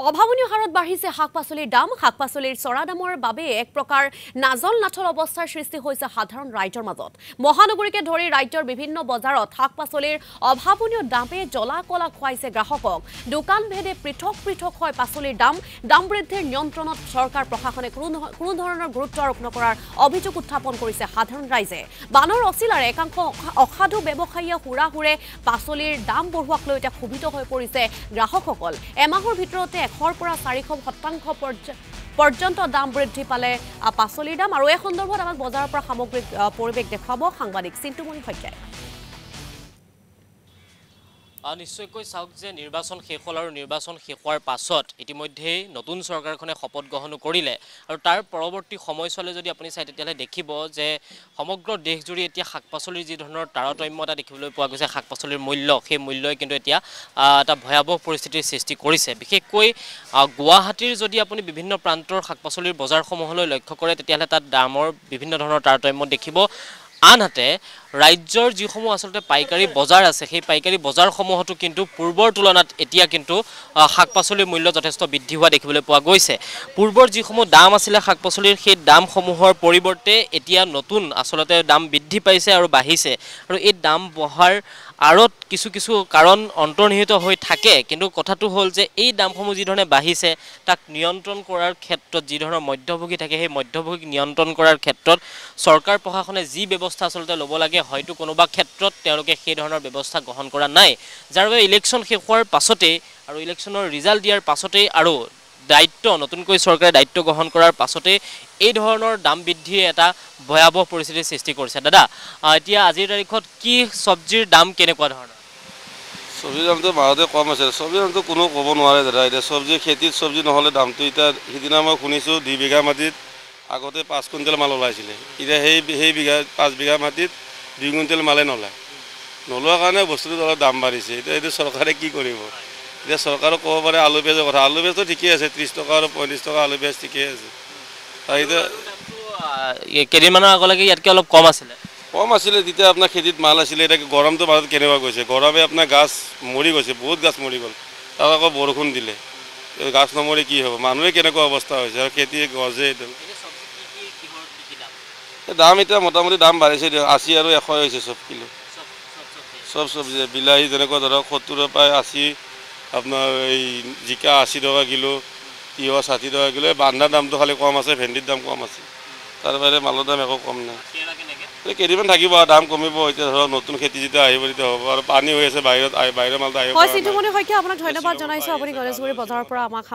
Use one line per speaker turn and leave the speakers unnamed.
অভাৱনীয় হাৰত বাঢ়িছে শাক-পাচলিৰ দাম শাক-পাচলিৰ চৰা দামৰ বাবে এক প্ৰকাৰ নাজল নাথল অৱস্থাৰ সৃষ্টি হৈছে সাধাৰণ ৰাইজৰ মাজত মহানগৰীকে ধৰি ৰাজ্যৰ বিভিন্ন বজাৰত শাক-পাচলিৰ অভাৱনীয় দামে জ্বলা-কলা খুৱাইছে গ্ৰাহকক দোকান ভেদে পৃথক পৃথক হয় পাচলিৰ দাম বৃদ্ধিৰ নিয়ন্ত্ৰণত চৰকাৰ প্ৰশাসনে কোনো ধৰণৰ গুৰুত্ব আৰোপ নকৰাৰ অভিযোগ উত্থাপন কৰিছে সাধাৰণ ৰাইজে বানৰ অচিলাৰে একাংশ অসাধু ব্যৱসায়ীয়ে হুৰাহুৰে পাচলিৰ দাম বঢ়োৱাক লৈ এতিয়া ক্ষোভিত হৈ পৰিছে গ্ৰাহকসকল এমাহৰ ভিতৰতে 100 পৰা 400% পৰ্যন্ত দাম বৃদ্ধি পালে পাচলিৰ দাম আৰু এই সন্দৰ্ভত আমাক বজাৰৰ পৰা সামগ্ৰিক পৰিৱেশ দেখাব সাংবাদিক চিন্তুমণি শইকীয়াই
নিশ্চয়কৈ চাওক যে নিৰ্বাচন শেষ হ'ল আৰু নিৰ্বাচন শেষ হোৱাৰ পাছত ইতিমধ্যেই নতুন চৰকাৰখনে শপত গ্ৰহণ কৰিলে আৰু তাৰ পৰৱৰ্তী সময়ছোৱালৈ যদি আপুনি চাই তেতিয়াহ'লে দেখিব যে সমগ্ৰ দেশজুৰি এতিয়া শাক-পাচলিৰ যি ধৰণৰ তাৰতম্যতা দেখিবলৈ পোৱা গৈছে শাক-পাচলিৰ মূল্য সেই মূল্যই কিন্তু এতিয়া এটা ভয়াৱহ পৰিস্থিতিৰ সৃষ্টি কৰিছে বিশেষকৈ গুৱাহাটীৰ যদি আপুনি বিভিন্ন প্ৰান্তৰ শাক-পাচলিৰ বজাৰসমূহলৈ লক্ষ্য কৰে তেতিয়াহ'লে তাত দামৰ বিভিন্ন ধৰণৰ তাৰতম্য দেখিব আনহাতে ৰাজ্যৰ যিসমূহ আসলতে পাইকাৰী বজাৰ আছে সেই পাইকাৰী বজাৰসমূহতো কিন্তু পূৰ্বৰ তুলনাত এতিয়া কিন্তু শাক-পাচলিৰ মূল্য যথেষ্ট বৃদ্ধি হোৱা দেখিবলৈ পোৱা গৈছে পূৰ্বৰ যিসমূহ দাম আছিলে শাক-পাচলিৰ সেই দামসমূহৰ পৰিৱৰ্তে এতিয়া নতুন আসলতে দাম বৃদ্ধি পাইছে আৰু বাঢ়িছে আৰু এই দাম বঢ়াৰ আৰত কিছু কাৰণ অন্তৰ্নিহিত হৈ থাকে কিন্তু কথাটো হ'ল যে এই দামসমূহ যি ধৰণে বাঢ়িছে তাক নিয়ন্ত্ৰণ কৰাৰ ক্ষেত্ৰত যি ধৰণৰ মধ্যভোগী থাকে সেই মধ্যভোগীক নিয়ন্ত্ৰণ কৰাৰ ক্ষেত্ৰত চৰকাৰ প্ৰশাসনে যি ব্যৱস্থা আসলতে ল'ব লাগে হয়তো কোনোবা ক্ষেত্ৰত তেওঁলোকে সেই ধৰণৰ ব্যৱস্থা গ্ৰহণ কৰা নাই যাৰ বাবে ইলেকশ্যন শেষ হোৱাৰ পাছতেই আৰু ইলেকশ্যনৰ ৰিজাল্ট দিয়াৰ পাছতেই আৰু দায়িত্ব নতুনকৈ চৰকাৰে দায়িত্ব গ্ৰহণ কৰাৰ পাছতেই এই ধৰণৰ দাম বৃদ্ধিয়ে এটা ভয়াৱহ পৰিস্থিতিৰ সৃষ্টি কৰিছে দাদা এতিয়া আজিৰ তাৰিখত কি চব্জিৰ দাম কেনেকুৱা ধৰণৰ
চব্জিৰ দামটো মাজতে কম আছে চব্জিৰ দামটো কোনো ক'ব নোৱাৰে দাদা এতিয়া চব্জি খেতিত চব্জি নহ'লে দামটো এতিয়া সিদিনা মই শুনিছোঁ 2 বিঘা মাটিত আগতে 5 কুইণ্টেল মাল ওলাইছিলে এতিয়া সেই 5 বিঘা মাটিত 2 কুইণ্টেল মালে নোলোৱাৰ কাৰণে বস্তুটোৰ অলপ দাম বাঢ়িছে এতিয়া এইটো চৰকাৰে কি কৰিব এতিয়া চৰকাৰক ক'ব পাৰে আলু পিঁয়াজৰ কথা আলু পিঁয়াজটো ঠিকেই আছে 30 টকা আৰু 35 টকা আলু পিঁয়াজ ঠিকেই আছে আৰু এতিয়া
কেইদিনমানৰ আগলৈকে ইয়াতকৈ অলপ কম আছিলে
তেতিয়া আপোনাৰ খেতিত মাল আছিলে এতিয়া গৰমটো মাজত কেনেকুৱা গৈছে গৰমে আপোনাৰ গাছ মৰি গৈছে বহুত গাছ মৰি গ'ল তাত আকৌ বৰষুণ দিলে গাছ নমৰি কি হ'ব মানুহে কেনেকুৱা অৱস্থা হৈছে আৰু খেতি গজে একদম দাম এতিয়া মোটামুটি দাম বাঢ়িছে 80 আৰু 100 হৈছে চব কিলো চব চব্জি বিলাহী যেনেকুৱা ধৰক 70 পৰা 80 আপোনাৰ এই জিকা 80 টকা কিলো তিয়হ 60 টকা কিলো বান্ধাৰ দামটো খালি কম আছে ভেন্দিৰ দাম কম আছে তাৰ বাহিৰে মালৰ দাম একো কম নাই কেইদিনমান থাকিব আৰু দাম কমিব এতিয়া ধৰক নতুন খেতি যেতিয়া আহিব তেতিয়া হ'ব আৰু পানী হৈ আছে বাহিৰৰ মালটো আহিব
হয় চিন্তুমণি শইকীয়া আপোনাক ধন্যবাদ জনাইছোঁ আপুনি গণেশগুৰি বজাৰৰ পৰা আমাক